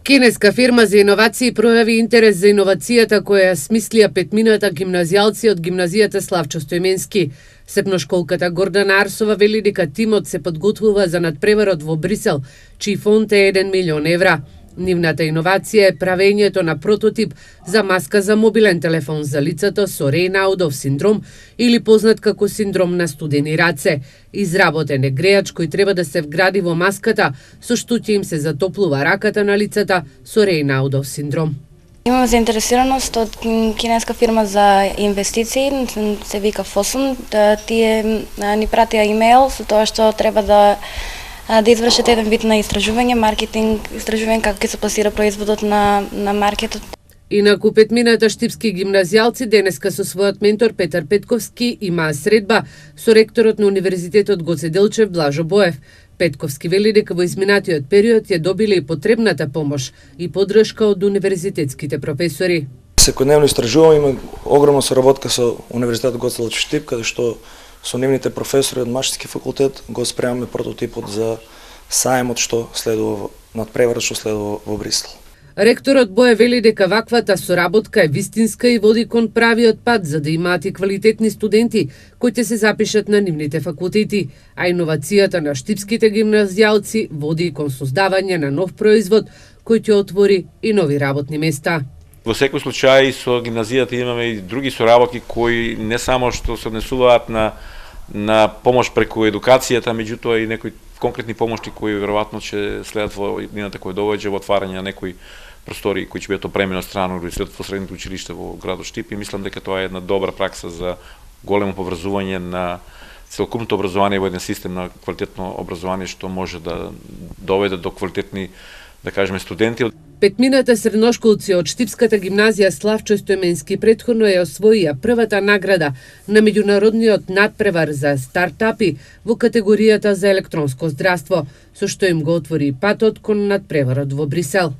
Кинеска фирма за иновации пројави интерес за иновацијата која ја смислија петмината гимназијалци од гимназијата Славчо Стојменски. Сепношколката Гордана Арсова вели дека тимот се подготвува за надпреварот во Брисел, чиј фонд е 1 милион евра. Нивната иновација е правењето на прототип за маска за мобилен телефон за лицето со Рейнаудов синдром или познат како синдром на студени раце. Изработен е греач кој треба да се вгради во маската, со што ќе им се затоплува раката на лицата со Рейнаудов синдром. Имам заинтересираност од кинеска фирма за инвестиции, се вика Fosun, тие ни пратија имејл со тоа што треба да извршат еден вид на истражување, маркетинг, истражување како ќе се пласира производот на маркетот. Инаку петмината штипски гимназијалци денеска со својот ментор Петар Петковски имаа средба со ректорот на Универзитетот Гоце Делчев Блажо Боев. Петковски вели дека во изминатиот период ја добиле и потребната помош и поддршка од универзитетските професори. Секојдневно истражуваме, има огромна соработка со Универзитетот Гоце Делчев Штип, каде што со нивните професори од Машински факултет го спремаме прототипот за саемот што следува надпреварот што следува во Брисел. Ректорот Боев вели дека ваквата соработка е вистинска и води кон правиот пат за да имаат и квалитетни студенти кои ќе се запишат на нивните факултети, а иновацијата на штипските гимназијалци води кон создавање на нов производ кој ќе отвори и нови работни места. Во секој случај со гимназијата имаме и други соработки кои не само што се однесуваат на помош преку едукацијата, меѓутоа и некои конкретни помоши кои веројатно ќе следат во иднината која довеќе во отварање на некои простори кои ќе бидат опремени од страна на Универзитетот во средното училиште во градот Штип и мислам дека тоа е една добра пракса за големо поврзување на целокупното образование во еден систем на квалитетно образование што може да доведе до квалитетни, да кажеме, студенти. Петмината средношколци од Штипската гимназија Славчо Стојменски претходно ја освоија првата награда на меѓународниот надпревар за стартапи во категоријата за електронско здравство, со што им го отвори патот кон надпреварот во Брисел.